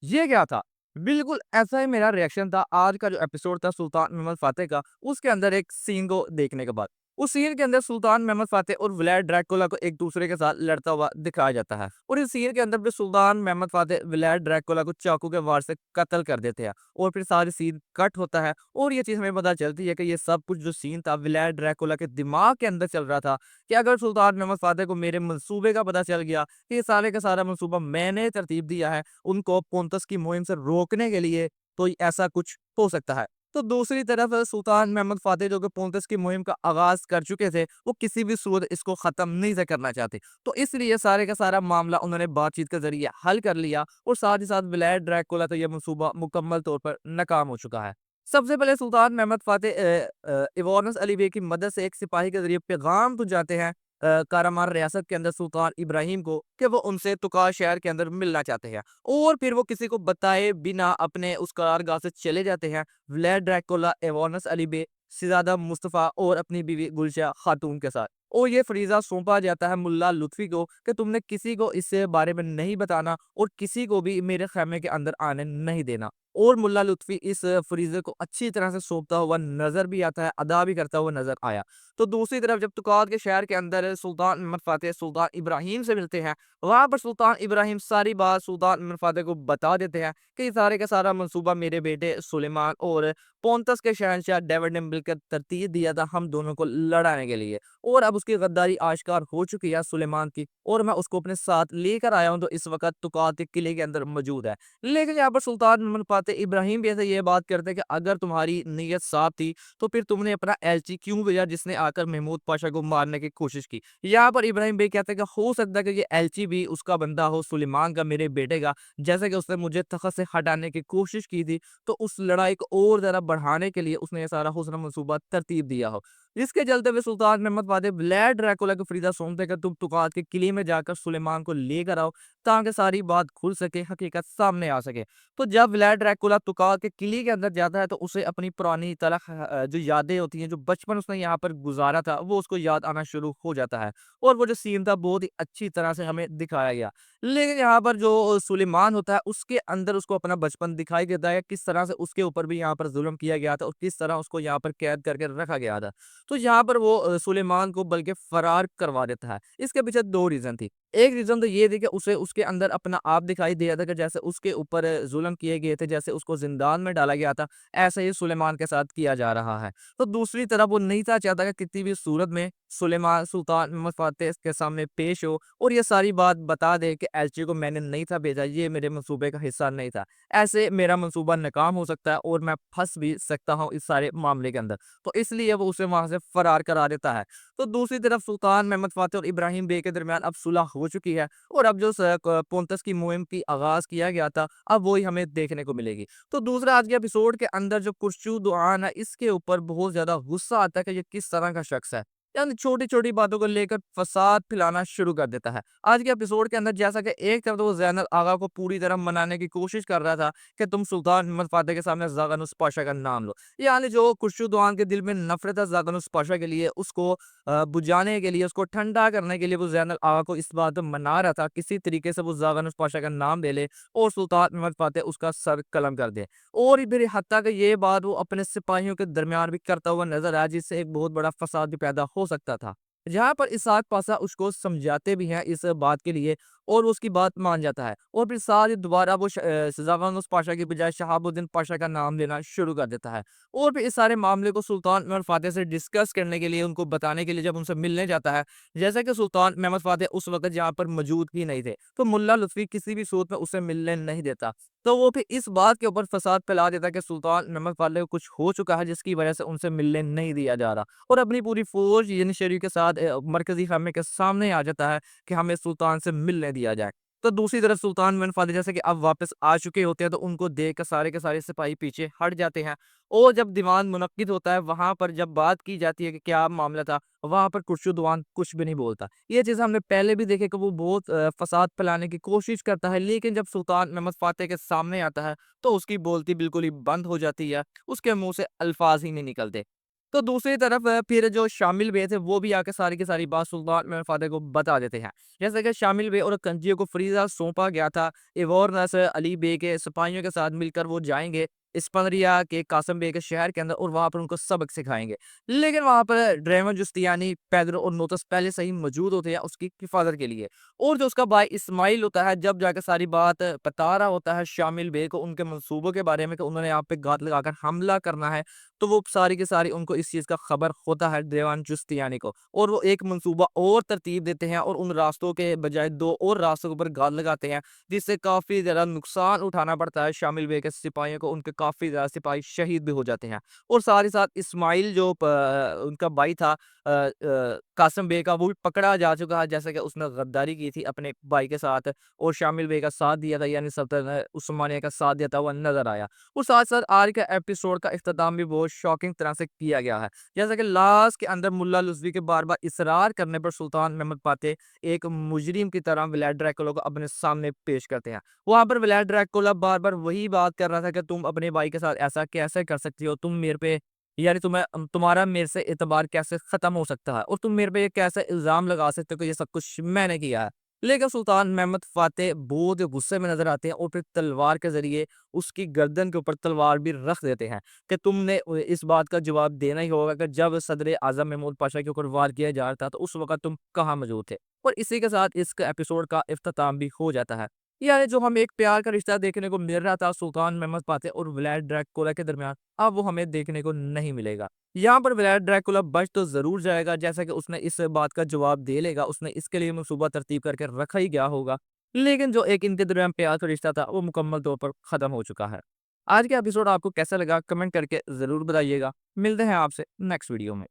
ये क्या था? बिल्कुल ऐसा ही मेरा रिएक्शन था आज का जो एपिसोड था सुल्तान महमद फ़ातेह का, उसके अंदर एक सीन को देखने के बाद। उस सीन के अंदर सुल्तान महमद फ़ातेह और व्लाद ड्रैकुला को एक-दूसरे के साथ लड़ता हुआ दिखाया जाता है और इस सीन के अंदर भी सुल्तान महमद फ़ातेह व्लाद ड्रैकुला को चाकू के वार से कत्ल कर देते हैं और फिर सारी सीन कट होता है और ये चीज़ हमें पता चलती है कि ये सब कुछ जो सीन था व्लाद ड्रैकुला के दिमाग के अंदर चल रहा था कि अगर सुल्तान महमद फ़ातेह को मेरे मंसूबे का पता चल गया, कि ये सारे का सारा मंसूबा मैंने तरतीब दिया है उनको पोंतस की मुहिम से रोकने के लिए, तो ऐसा कुछ हो सकता है। तो दूसरी तरफ सुल्तान महमद फ़ातेह जो कि पोंतस की मुहिम का आगाज़ कर चुके थे, वो किसी भी सूरत इसको ख़त्म नहीं से करना चाहते। तो इसलिए सारे का सारा मामला उन्होंने बातचीत के ज़रिए हल कर लिया और साथ ही साथ व्लाद ड्रैकुला तो ये मंसूबा मुकम्मल तौर पर नाकाम हो चुका है। सबसे पहले सुल्तान महमद फ़ातेह इवानस अली बे की मदद से एक सिपाही के ज़रिए पैगाम पहुँचाते हैं कारामार रियासत के अंदर सुल्तान इब्राहिम को कि वो उनसे तुकार शहर के अंदर मिलना चाहते हैं और फिर वो किसी को बताए बिना अपने उस करारगाह से चले जाते हैं व्लाद ड्रैकुला एवानस अली बे सिजादा मुस्तफ़ा और अपनी बीवी गुलशा खातून के साथ और ये फरीजा सौंपा जाता है मुल्ला लुत्फी को कि तुमने किसी को इस बारे में नहीं बताना और किसी को भी मेरे खैमे के अंदर आने नहीं देना और मुल्ला लुत्फी इस फरीजे को अच्छी तरह से सौंपता हुआ नजर भी आता है, अदा भी करता हुआ नजर आया। तो दूसरी तरफ जब तुकात के शहर के अंदर सुल्तान महमद फ़ातेह सुल्तान इब्राहिम से मिलते हैं, वहाँ पर सुल्तान इब्राहिम सारी बात सुल्तान महमद फ़ातेह को बता देते हैं कि ये सारे का सारा मंसूबा मेरे बेटे सुलेमान और पोंतस के शहंशाह डेविड ने मिलकर तरतीब दिया था हम दोनों को लड़ाने के लिए और अब उसकी गद्दारी आश्कार हो चुकी है सुलेमान की और मैं उसको अपने साथ लेकर आया हूँ, तो इस वक्त तुकात के किले के अंदर मौजूद है। लेकिन यहाँ पर सुल्तान महमद फ़ातेह इब्राहिम भी ऐसे ये बात करते हैं कि अगर तुम्हारी नीयत साफ थी तो फिर तुमने अपना एलची क्यों भेजा जिसने आकर महमूद पाशा को मारने की कोशिश की। यहाँ पर इब्राहिम बे कहते हैं कि हो सकता है कि ये एलची भी उसका बंदा हो, सुलेमान का, मेरे बेटे का, जैसे कि उसने मुझे तख्त से हटाने की कोशिश की थी, तो उस लड़ाई को और ज़्यादा बढ़ाने के लिए उसने ये सारा हुस्न मंसूबा तरतीब दिया हो। जिसके चलते हुए सुल्तान महमद फ़ातेह व्लाद ड्रैकुला को फरीदा सौंपते कि तुम तुकात के किले में जाकर सुलेमान को लेकर आओ, ताकि सारी बात खुल सके, हकीकत सामने आ सके। तो जब व्लाद ड्रैकुला तुकात के किले के अंदर जाता है तो उसे अपनी पुरानी तलख जो यादें होती हैं, जो बचपन उसने यहाँ पर गुज़ारा था, वो उसको याद आना शुरू हो जाता है और वो जो सीन था बहुत ही अच्छी तरह से हमें दिखाया गया। लेकिन यहाँ पर जो सुलेमान होता है उसके अंदर उसको अपना बचपन दिखाई देता है, किस तरह से उसके ऊपर भी यहाँ पर ज़ुल्म किया गया था और किस तरह उसको यहाँ पर कैद करके रखा गया था। तो यहाँ पर वो सुलेमान को बल्कि फरार करवा देता है। इसके पीछे 2 रीज़न थी। एक रीज़न तो ये थी कि उसे उसके अंदर अपना आप दिखाई दिया था कि जैसे उसके ऊपर ज़ुल्म किए गए थे, जैसे उसको ज़िंदान में डाला गया था, ऐसे ही सुलेमान के साथ किया जा रहा है। तो दूसरी तरफ वो नहीं था चाहता कि किसी भी सूरत में सुलेमान सुल्तान महमद फ़ातेह के सामने पेश हो और ये सारी बात बता दे कि एलची को मैंने नहीं था भेजा, ये मेरे मंसूबे का हिस्सा नहीं था। ऐसे मेरा मंसूबा नाकाम हो सकता है और मैं फँस भी सकता हूँ इस सारे मामले के अंदर। तो इसलिए वो उसे वहाँ से फरार करा देता है। तो दूसरी तरफ सुल्तान महमद फ़ातेह और इब्राहिम बे के दरमियान अब सुलह हो चुकी है और अब जो पोंतस की मुहिम की आगाज़ किया गया था, अब वही हमें देखने को मिलेगी। तो दूसरा आज के एपिसोड के अंदर जो कुर्शू दुआन है, इसके ऊपर बहुत ज़्यादा गुस्सा आता है कि ये किस तरह का शख्स है। यानी छोटी-छोटी बातों को लेकर फ़साद फैलाना शुरू कर देता है। आज के एपिसोड के अंदर जैसा कि एक तरफ तो वो ज़ैनुल आगा को पूरी तरह मनाने की कोशिश कर रहा था कि तुम सुल्तान महमद फ़ातेह के सामने ज़ागनुस पाशा का नाम लो। यानी जो खुर्शीद दोआन के दिल में नफ़रत है ज़ागनुस पाशा के लिए, उसको बुझाने के लिए, उसको ठंडा करने के लिए वो ज़ैनुल आगा को इस बात पे मना रहा था, किसी तरीके से वो ज़ागनुस पाशा का नाम ले ले और सुल्तान महमद फ़ातेह उसका सर कलम कर दे। और फिर हत्ता कि ये बात वो अपने सिपाहियों के दरमियान भी करता हुआ नज़र आया, जिससे एक बहुत बड़ा फ़साद भी पैदा हो सकता था। जहाँ पर इसहाक पासा उसको समझाते भी हैं इस बात के लिए और वो उसकी बात मान जाता है और फिर साथ ही दोबारा वो ज़ागनुस पाशा की बजाय शहाबुद्दीन पाशा का नाम लेना शुरू कर देता है। और फिर इस सारे मामले को सुल्तान महमद फ़ातेह से डिस्कस करने के लिए, उनको बताने के लिए जब उनसे मिलने जाता है, जैसा कि सुल्तान महमद फ़ातेह उस वक़्त यहाँ पर मौजूद ही नहीं थे, तो मुल्ला लुत्फ़ी किसी भी सूरत में उसे मिलने नहीं देता। तो वो फिर इस बात के ऊपर फ़साद फैला देता है कि सुल्तान महमद फ़ातेह को कुछ हो चुका है जिसकी वज़ह से उनसे मिलने नहीं दिया जा रहा और अपनी पूरी फ़ौज यानी के साथ मरकज़ी ख़ैमे के सामने आ जाता है कि हमें सुल्तान से मिलने दिया जाए। तो दूसरी तरफ सुल्तान महमद फ़ातेह जैसे कि अब वापस आ चुके होते हैं, तो उनको देख कर सारे के सारे सिपाही पीछे हट जाते हैं और जब दीवान मुनक्किद होता है, वहाँ पर जब बात की जाती है कि क्या मामला था, वहाँ पर खुर्शीदुआन कुछ भी नहीं बोलता। ये चीज़ हमने पहले भी देखी कि वो बहुत फ़साद फैलाने की कोशिश करता है, लेकिन जब सुल्तान महमद फ़ातेह के सामने आता है, तो उसकी बोलती बिल्कुल ही बंद हो जाती है। उसके मुँह से अल्फ़ाज़ ही नहीं निकलते। तो दूसरी तरफ फिर जो शामिल बे थे वो भी आके सारी की सारी बात सुल्तान महमूद फ़ातिह को बता देते हैं। जैसे कि शामिल बे और कंजियों को फ़रीज़ा सौंपा गया था। एवोर नसर अली बे के सिपाहियों के साथ मिलकर वो जाएँगे इस्फरिया के कासिम बे के शहर के अंदर और वहाँ पर उनको सबक सिखाएँगे। लेकिन वहाँ पर ड्रेमन जुस्तियानी, पेदरो और नोतस पहले से ही मौजूद होते हैं उसकी हिफाज़त के लिए। और जो उसका भाई इस्माइल होता है जब जाके सारी बात बता रहा होता है शामिल बे को उनके मंसूबों के बारे में कि उन्होंने आप पे घात लगाकर हमला करना है, तो वो सारी की सारी उनको इस चीज़ का खबर होता है देवान जुस्तियानी को और वो एक मंसूबा और तरतीब देते हैं और उन रास्तों के बजाय 2 और रास्तों के ऊपर घात लगाते हैं, जिससे काफ़ी ज़्यादा नुकसान उठाना पड़ता है शामिल बे के सिपाहियों को, उनके काफ़ी ज़्यादा सिपाही शहीद भी हो जाते हैं। और साथ ही साथ इस्माइल जो उनका भाई था कासिम बे का वो भी पकड़ा जा चुका है जैसे कि उसने गद्दारी की थी अपने भाई के साथ और शामिल बे का साथ दिया था यानी सल्तनत उस्मानिया का साथ दिया था वो नज़र आया। और साथ-साथ आज के एपिसोड का इख्तिताम भी बहुत शॉकिंग तरह से किया गया है। जैसा कि लास्ट के अंदर मुल्ला लुज़वी के बार-बार इसरार करने पर सुल्तान महमूद फ़ातिह एक मुजरिम की तरह व्लाद ड्रैकुला को अपने सामने पेश करते हैं। वहाँ पर व्लाद ड्रैकुला बार-बार वही बात कर रहा था कि तुम अपने भाई के साथ ऐसा कैसे कर सकती हो? तुम मेरे पे यानी तुम्हारा मेरे से एतबार कैसे ख़त्म हो सकता है? और तुम मेरे पे ये कैसे इल्ज़ाम लगा सकते हो कि ये सब कुछ मैंने किया है? लेकिन सुल्तान महमूद फ़ातिह बहुत गुस्से में नज़र आते हैं और फिर तलवार के ज़रिए उसकी गर्दन के ऊपर तलवार भी रख देते हैं कि तुमने इस बात का जवाब देना ही होगा कि जब सदर आज़म महमूद पाशा के ऊपर वार किया जा रहा था तो उस वक़्त तुम कहाँ मौजूद थे? और इसी के साथ इस एपिसोड का इख्तिताम भी हो जाता है। यानी जो हमें एक प्यार का रिश्ता देखने को मिल रहा था सुल्तान महमूद फ़ातिह और व्लाद ड्रैकुला के दरमियान, अब वो हमें देखने को नहीं मिलेगा। यहाँ पर व्लाद ड्रैकुला बच तो ज़रूर जाएगा जैसा कि उसने इस बात का जवाब दे लेगा, उसने इसके लिए मंसूबा तरतीब करके रखा ही गया होगा। लेकिन जो एक इनके दरमियान प्यार का रिश्ता था वो मुकम्मल तौर पर ख़त्म हो चुका है। आज का एपिसोड आपको कैसा लगा कमेंट करके ज़रूर बताइएगा। मिलते हैं आपसे नेक्स्ट वीडियो में।